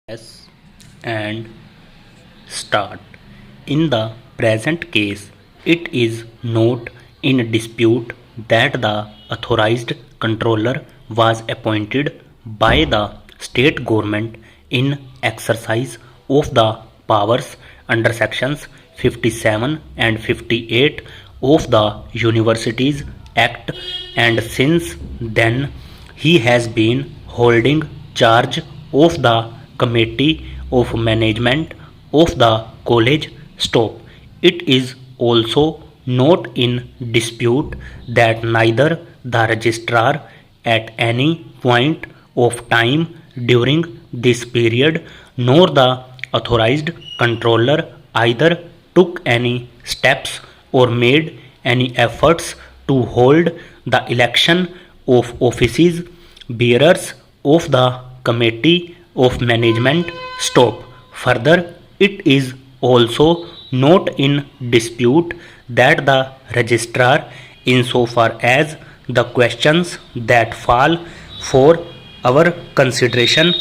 Press and start. In the present case, it is not in dispute that the authorized controller was appointed by the state government in exercise of the powers under sections 57 and 58 of the Universities Act, and since then he has been holding charge of the committee of management of the college. Stop. It is also not in dispute that neither the registrar at any point of time during this period nor the authorized controller either took any steps or made any efforts to hold the election of offices bearers of the committee of management. Stop. Further, it is also not in dispute that the registrar, insofar as the questions that fall for our consideration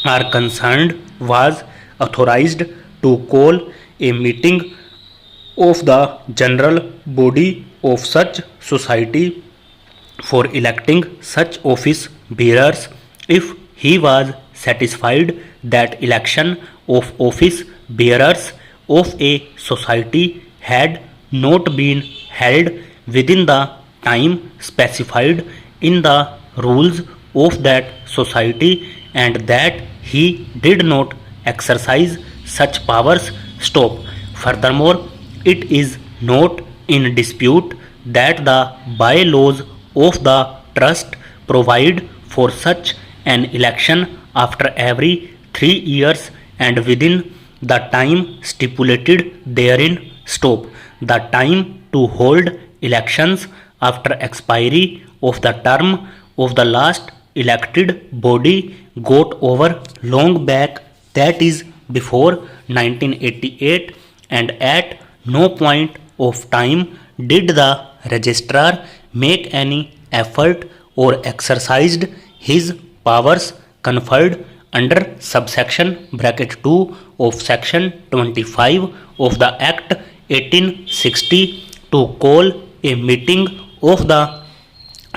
are concerned, was authorized to call a meeting of the general body of such society for electing such office bearers if he was satisfied that election of office bearers of a society had not been held within the time specified in the rules of that society, and that he did not exercise such powers. Stop. Furthermore, it is not in dispute that the bylaws of the trust provide for such an election after every 3 years and within the time stipulated therein. Stop. The time to hold elections after expiry of the term of the last elected body got over long back, that is before 1988, and at no point of time did the registrar make any effort or exercised his powers conferred under subsection bracket 2 of section 25 of the Act 1860 to call a meeting of the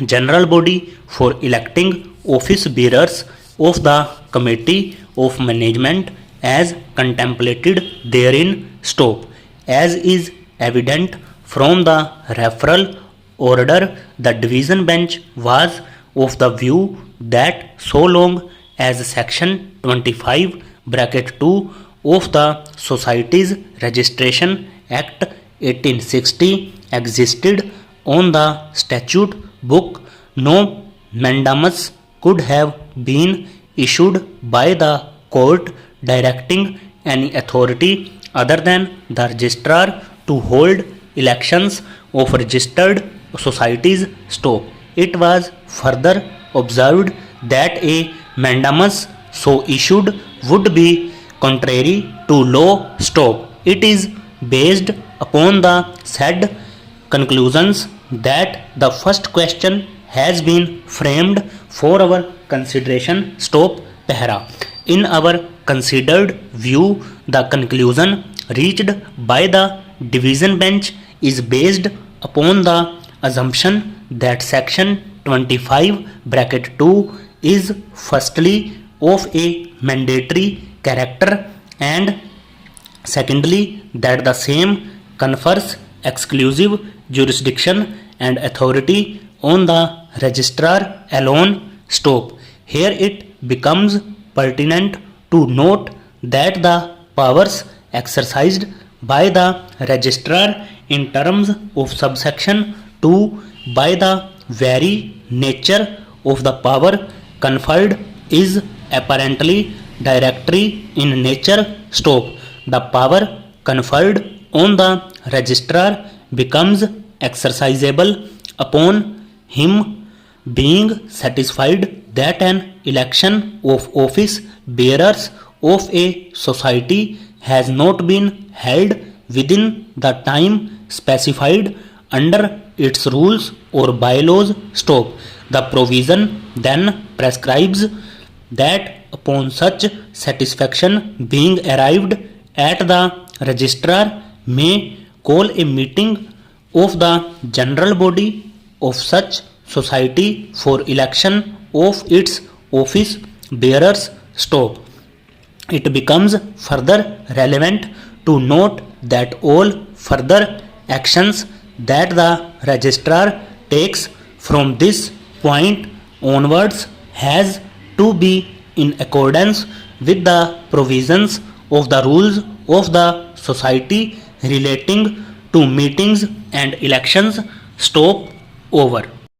general body for electing office bearers of the committee of management as contemplated therein. Stop. As is evident from the referral order, the division bench was of the view that so long as section 25 bracket 2 of the Societies Registration Act 1860 existed on the statute book, no mandamus could have been issued by the court directing any authority other than the registrar to hold elections of registered societies. Stop. It was further observed that a mandamus so issued would be contrary to law. Stop. It is based upon the said conclusions that the first question has been framed for our consideration. Stop. Pehra. In our considered view, the conclusion reached by the division bench is based upon the assumption that section 25 bracket 2 is firstly of a mandatory character, and secondly that the same confers exclusive jurisdiction and authority on the registrar alone. Stop. Here it becomes pertinent to note that the powers exercised by the registrar in terms of subsection 2 by the very nature of the power conferred is apparently directory in nature. Stop. The power conferred on the registrar becomes exercisable upon him being satisfied that an election of office bearers of a society has not been held within the time specified under its rules or bylaws. Stop. The provision then prescribes that upon such satisfaction being arrived at, the registrar may call a meeting of the general body of such society for election of its office bearers. Stop. It becomes further relevant to note that all further actions that the registrar takes from this point onwards has to be in accordance with the provisions of the rules of the society relating to meetings and elections. Stop. Over.